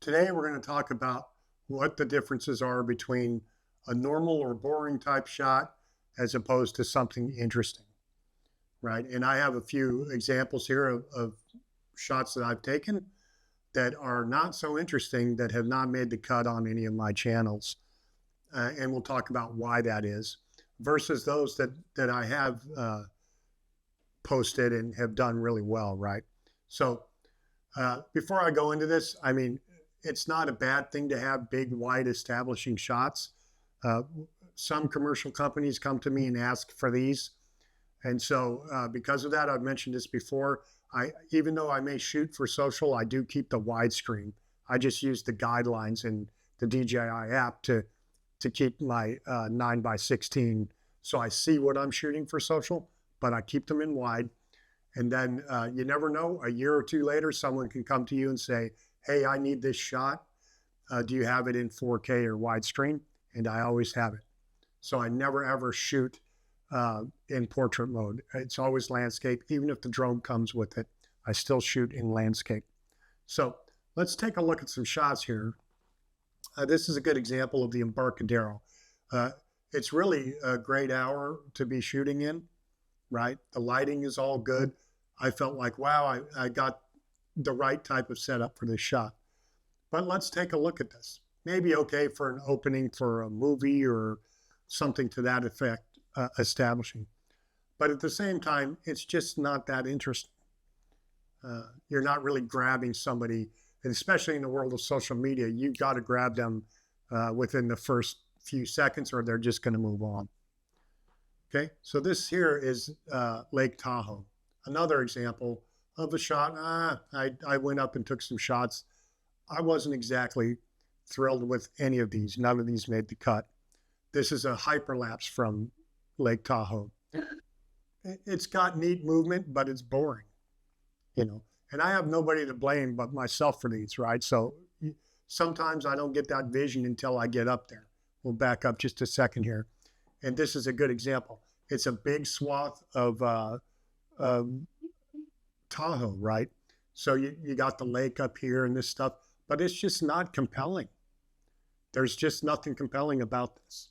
Today, we're going to talk about what the differences are between a normal or boring type shot as opposed to something interesting, right? And I have a few examples here of shots that I've taken that are not so interesting that have not made the cut on any of my channels. And we'll talk about why that is versus those that I have posted and have done really well, right? So before I go into this, I mean, it's not a bad thing to have big, wide establishing shots. Uh, some commercial companies come to me and ask for these. And so because of that, I've mentioned this before, even though I may shoot for social, I do keep the widescreen. I just use the guidelines in the DJI app to keep my 9:16. So I see what I'm shooting for social, but I keep them in wide. And then you never know, a year or two later, someone can come to you and say, hey, I need this shot. Do you have it in 4K or widescreen? And I always have it. So I never, ever shoot in portrait mode. It's always landscape. Even if the drone comes with it, I still shoot in landscape. So let's take a look at some shots here. This is a good example of the Embarcadero. It's really a great hour to be shooting in, right? The lighting is all good. I felt like, wow, I got the right type of setup for this shot. But let's take a look at this. Maybe okay for an opening for a movie or something to that effect, establishing. But at the same time, it's just not that interesting. You're not really grabbing somebody, and especially in the world of social media, you've got to grab them within the first few seconds or they're just going to move on. Okay, so this here is Lake Tahoe. Another example of a shot. I went up and took some shots. I wasn't exactly thrilled with any of these. None of these made the cut. This is a hyperlapse from Lake Tahoe. It's got neat movement, but it's boring, you know. And I have nobody to blame but myself for these, right? So sometimes I don't get that vision until I get up there. We'll back up just a second here. And this is a good example. It's a big swath of Tahoe, right? So you got the lake up here and this stuff, but it's just not compelling. There's just nothing compelling about this.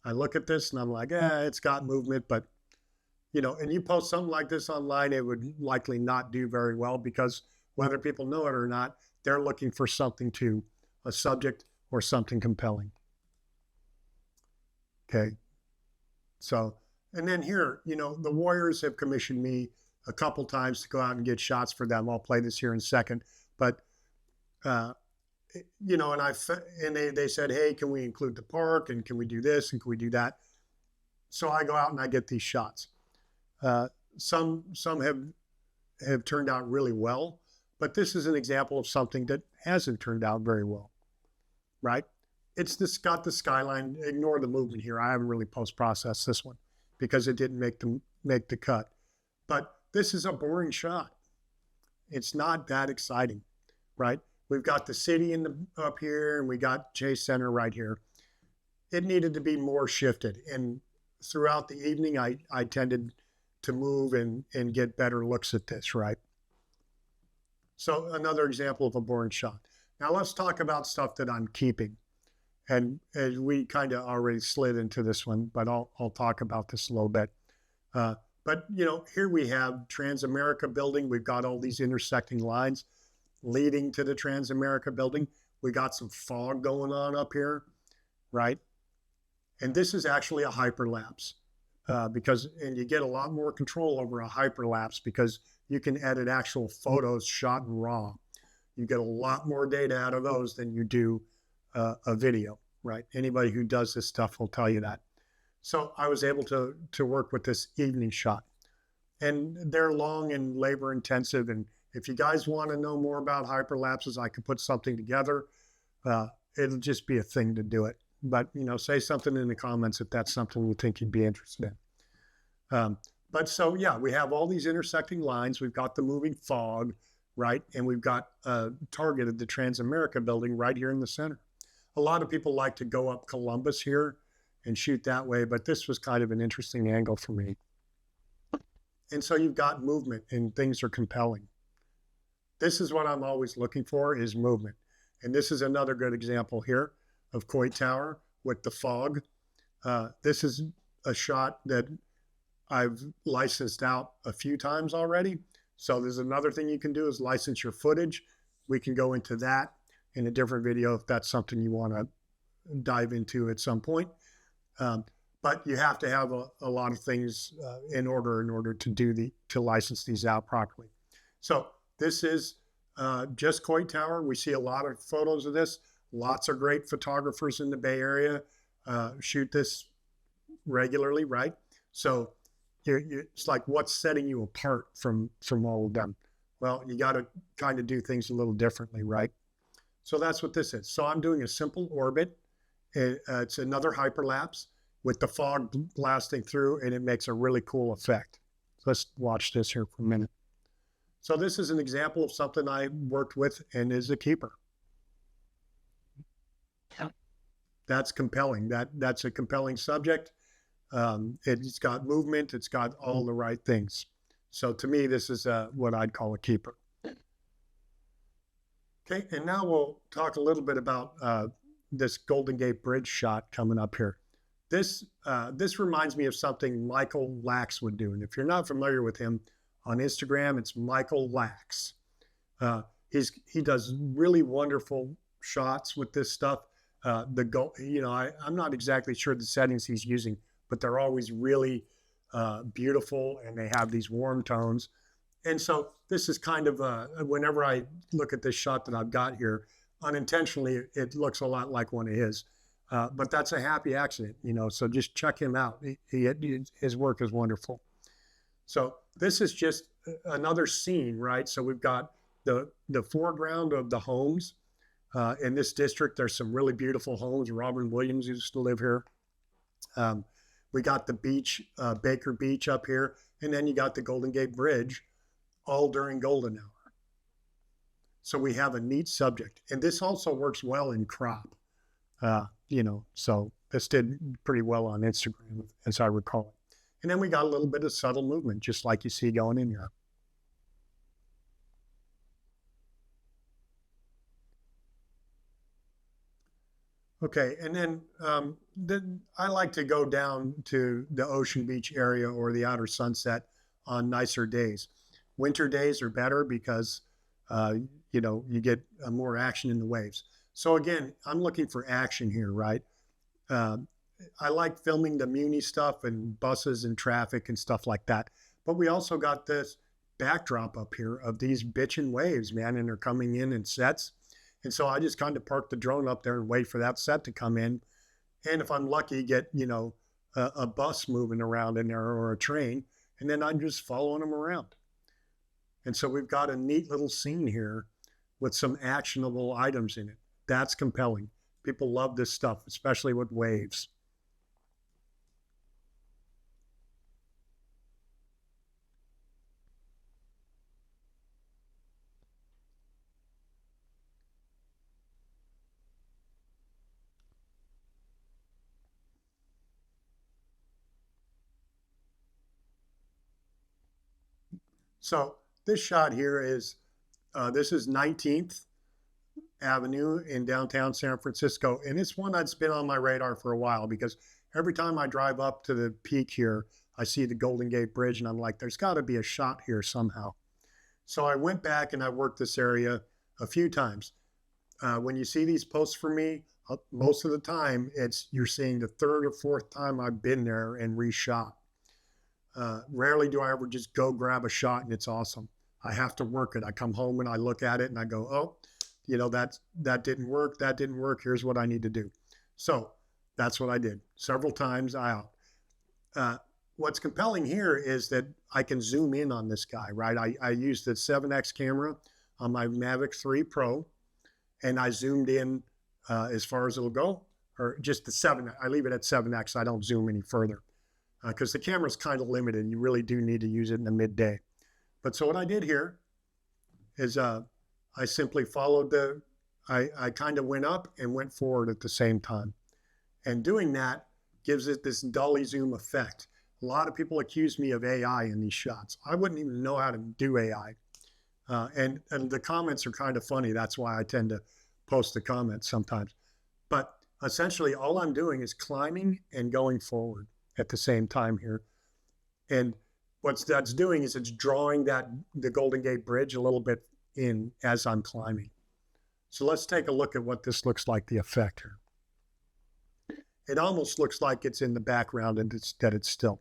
I look at this and I'm like, it's got movement, but you know, and you post something like this online, it would likely not do very well because whether people know it or not, they're looking for something to a subject or something compelling. Okay. So, and then here, you know, the Warriors have commissioned me a couple times to go out and get shots for them. I'll play this here in a second, but you know, and they said, hey, can we include the park and can we do this and can we do that? So I go out and I get these shots. Some have turned out really well, but this is an example of something that hasn't turned out very well, right? It's got the skyline. Ignore the movement here. I haven't really post-processed this one because it didn't make the cut. But this is a boring shot. It's not that exciting, right? We've got the city up here and we got Chase Center right here. It needed to be more shifted. And throughout the evening, I tended to move and get better looks at this, right? So another example of a boring shot. Now let's talk about stuff that I'm keeping. And as we kind of already slid into this one, but I'll talk about this a little bit. But, you know, here we have Transamerica building. We've got all these intersecting lines leading to the Transamerica building. We got some fog going on up here, right? And this is actually a hyperlapse and you get a lot more control over a hyperlapse because you can edit actual photos shot in RAW. You get a lot more data out of those than you do a video, right? Anybody who does this stuff will tell you that. So I was able to work with this evening shot. And they're long and labor intensive. And if you guys want to know more about hyperlapses, I could put something together. It'll just be a thing to do it. But, you know, say something in the comments if that's something you think you'd be interested in. But so, yeah, we have all these intersecting lines. We've got the moving fog, right? And we've got targeted the Transamerica building right here in the center. A lot of people like to go up Columbus here and shoot that way, but this was kind of an interesting angle for me. And so you've got movement and things are compelling. This is what I'm always looking for is movement. And this is another good example here of Coit Tower with the fog. This is a shot that I've licensed out a few times already. So there's another thing you can do is license your footage. We can go into that in a different video if that's something you want to dive into at some point. But you have to have a lot of things in order to license these out properly. So this is just Coit Tower. We see a lot of photos of this. Lots of great photographers in the Bay Area shoot this regularly, right? So it's like, what's setting you apart from all of them? Well, you got to kind of do things a little differently, right? So that's what this is. So I'm doing a simple orbit. It's another hyperlapse with the fog blasting through, and it makes a really cool effect. So let's watch this here for a minute. So this is an example of something I worked with and is a keeper. That's compelling. That's a compelling subject. It's got movement. It's got all the right things. So to me, this is what I'd call a keeper. Okay, and now we'll talk a little bit about this Golden Gate Bridge shot coming up here. This reminds me of something Michael Lax would do. And if you're not familiar with him, on Instagram, it's Michael Lax. He does really wonderful shots with this stuff. I'm not exactly sure the settings he's using, but they're always really beautiful, and they have these warm tones. And so this is kind of, whenever I look at this shot that I've got here, unintentionally, it looks a lot like one of his. But that's a happy accident, so just check him out. His work is wonderful. So this is just another scene, right? So we've got the foreground of the homes. In this district, there's some really beautiful homes. Robin Williams used to live here. We got the beach, Baker Beach up here, and then you got the Golden Gate Bridge, all during golden hour. So we have a neat subject. And this also works well in crop, so this did pretty well on Instagram, as I recall. And then we got a little bit of subtle movement, just like you see going in here. Okay, and then I like to go down to the Ocean Beach area or the Outer Sunset on nicer days. Winter days are better because, you get more action in the waves. So again, I'm looking for action here, right? I like filming the Muni stuff and buses and traffic and stuff like that. But we also got this backdrop up here of these bitchin' waves, man, and they're coming in sets. And so I just kind of park the drone up there and wait for that set to come in. And if I'm lucky, get, a bus moving around in there or a train, and then I'm just following them around. And so we've got a neat little scene here with some actionable items in it. That's compelling. People love this stuff, especially with waves. So this shot here is, this is 19th Avenue in downtown San Francisco. And it's one that's been on my radar for a while because every time I drive up to the peak here, I see the Golden Gate Bridge and I'm like, there's got to be a shot here somehow. So I went back and I worked this area a few times. When you see these posts from me, most of the time you're seeing the third or fourth time I've been there and reshot. Rarely do I ever just go grab a shot and it's awesome. I have to work it. I come home and I look at it and I go, oh, that didn't work. That didn't work. Here's what I need to do. So that's what I did several times out. What's compelling here is that I can zoom in on this guy, right? I used the 7X camera on my Mavic 3 Pro and I zoomed in as far as it'll go, or just the 7. I leave it at 7X. I don't zoom any further because the camera's kind of limited. You really do need to use it in the midday. But so what I did here is I simply followed I kind of went up and went forward at the same time. And doing that gives it this dolly zoom effect. A lot of people accuse me of AI in these shots. I wouldn't even know how to do AI. And the comments are kind of funny. That's why I tend to post a comment sometimes. But essentially all I'm doing is climbing and going forward at the same time here. And what that's doing is it's drawing the Golden Gate Bridge a little bit in as I'm climbing. So let's take a look at what this looks like, the effect here. It almost looks like it's in the background and that it's still.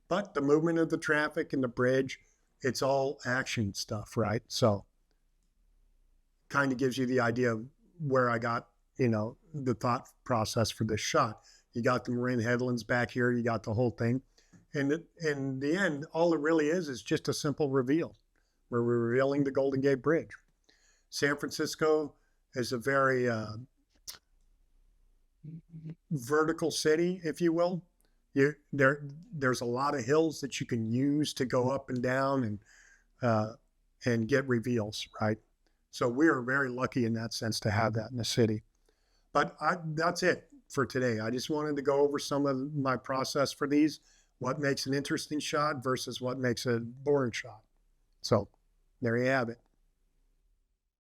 But the movement of the traffic and the bridge, it's all action stuff, right? So kind of gives you the idea of where I got, the thought process for this shot. You got the marine headlands back here, you got the whole thing. And in the end, all it really is just a simple reveal. We're revealing the Golden Gate Bridge. San Francisco is a very vertical city, if you will. There's a lot of hills that you can use to go up and down and get reveals, right? So we are very lucky in that sense to have that in the city. But that's it for today. I just wanted to go over some of my process for these, what makes an interesting shot versus what makes a boring shot. So there you have it.